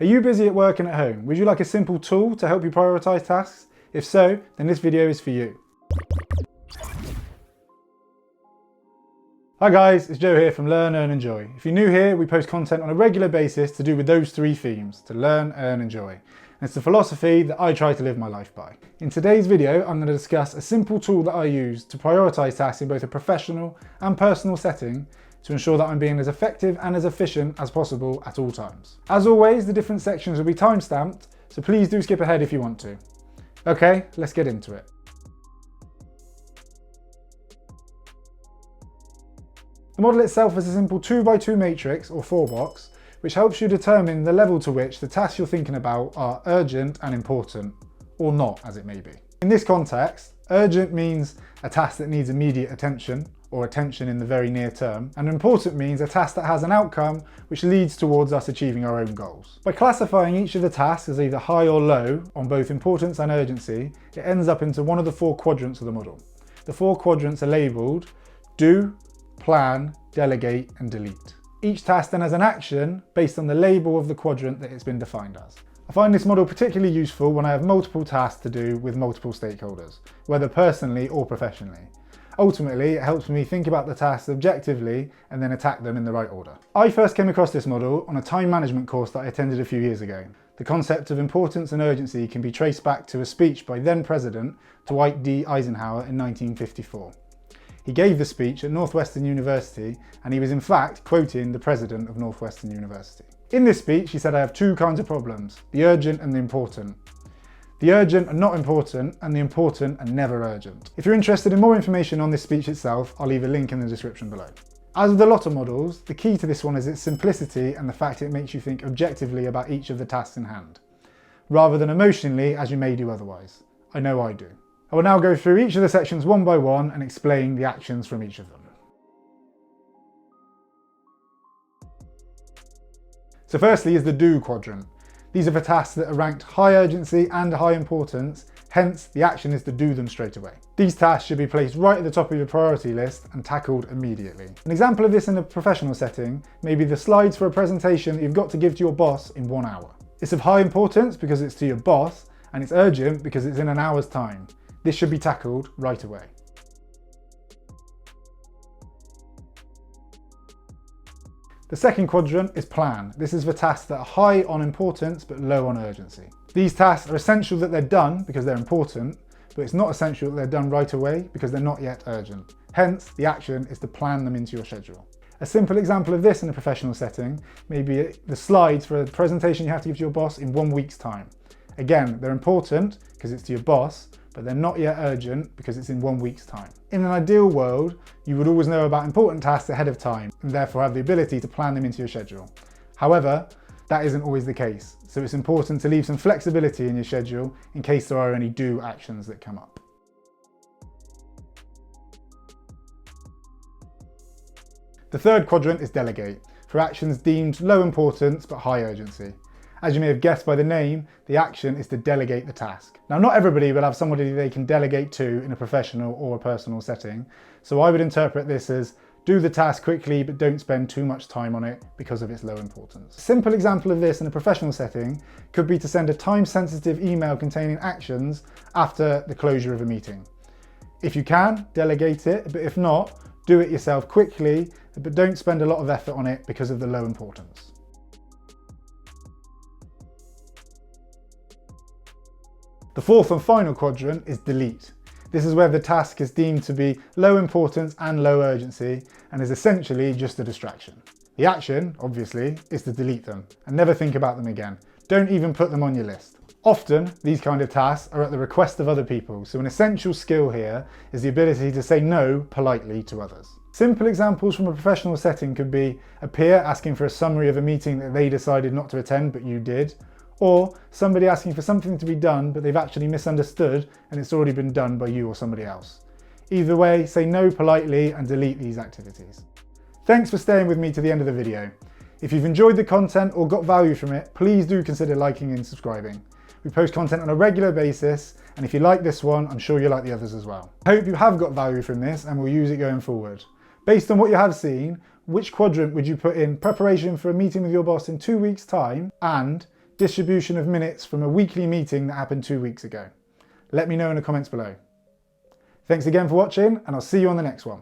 Are you busy at work and at home? Would you like a simple tool to help you prioritise tasks? If so, then this video is for you. Hi guys, it's Joe here from Learn, Earn, Enjoy. If you're new here, we post content on a regular basis to do with those three themes, to learn, earn, enjoy. And it's the philosophy that I try to live my life by. In today's video, I'm going to discuss a simple tool that I use to prioritise tasks in both a professional and personal setting to ensure that I'm being as effective and as efficient as possible at all times. As always, the different sections will be time-stamped, so please do skip ahead if you want to. Okay, let's get into it. The model itself is a simple 2x2 matrix or 4-box, which helps you determine the level to which the tasks you're thinking about are urgent and important, or not, as it may be. In this context, urgent means a task that needs immediate attention, or attention in the very near term, and important means a task that has an outcome which leads towards us achieving our own goals. By classifying each of the tasks as either high or low on both importance and urgency, it ends up into one of the 4 quadrants of the model. The 4 quadrants are labelled do, plan, delegate, and delete. Each task then has an action based on the label of the quadrant that it's been defined as. I find this model particularly useful when I have multiple tasks to do with multiple stakeholders, whether personally or professionally. Ultimately, it helps me think about the tasks objectively and then attack them in the right order. I first came across this model on a time management course that I attended a few years ago. The concept of importance and urgency can be traced back to a speech by then President Dwight D. Eisenhower in 1954. He gave the speech at Northwestern University, and he was in fact quoting the President of Northwestern University. In this speech, he said, "I have 2 kinds of problems, the urgent and the important. The urgent are not important, and the important are never urgent." If you're interested in more information on this speech itself, I'll leave a link in the description below. As with a lot of models, the key to this one is its simplicity and the fact it makes you think objectively about each of the tasks in hand, rather than emotionally as you may do otherwise. I know I do. I will now go through each of the sections one by one and explain the actions from each of them. So firstly is the do quadrant. These are for tasks that are ranked high urgency and high importance, hence the action is to do them straight away. These tasks should be placed right at the top of your priority list and tackled immediately. An example of this in a professional setting may be the slides for a presentation that you've got to give to your boss in 1 hour. It's of high importance because it's to your boss, and it's urgent because it's in an hour's time. This should be tackled right away. The second quadrant is plan. This is for tasks that are high on importance but low on urgency. These tasks are essential that they're done because they're important, but it's not essential that they're done right away because they're not yet urgent. Hence, the action is to plan them into your schedule. A simple example of this in a professional setting may be the slides for a presentation you have to give to your boss in 1 week's time. Again, they're important because it's to your boss, but they're not yet urgent because it's in 1 week's time. In an ideal world, you would always know about important tasks ahead of time and therefore have the ability to plan them into your schedule. However, that isn't always the case, so it's important to leave some flexibility in your schedule in case there are any do actions that come up. The third quadrant is delegate, for actions deemed low importance but high urgency. As you may have guessed by the name, the action is to delegate the task. Now, not everybody will have somebody they can delegate to in a professional or a personal setting, so I would interpret this as do the task quickly but don't spend too much time on it because of its low importance. A simple example of this in a professional setting could be to send a time-sensitive email containing actions after the closure of a meeting. If you can, delegate it, but if not, do it yourself quickly, but don't spend a lot of effort on it because of the low importance. The fourth and final quadrant is delete. This is where the task is deemed to be low importance and low urgency and is essentially just a distraction. The action, obviously, is to delete them and never think about them again. Don't even put them on your list. Often, these kind of tasks are at the request of other people, so an essential skill here is the ability to say no politely to others. Simple examples from a professional setting could be a peer asking for a summary of a meeting that they decided not to attend but you did, or somebody asking for something to be done but they've actually misunderstood and it's already been done by you or somebody else. Either way, say no politely and delete these activities. Thanks for staying with me to the end of the video. If you've enjoyed the content or got value from it, please do consider liking and subscribing. We post content on a regular basis, and if you like this one, I'm sure you'll like the others as well. I hope you have got value from this and will use it going forward. Based on what you have seen, which quadrant would you put in preparation for a meeting with your boss in 2 weeks' time and distribution of minutes from a weekly meeting that happened 2 weeks ago? Let me know in the comments below. Thanks again for watching, and I'll see you on the next one.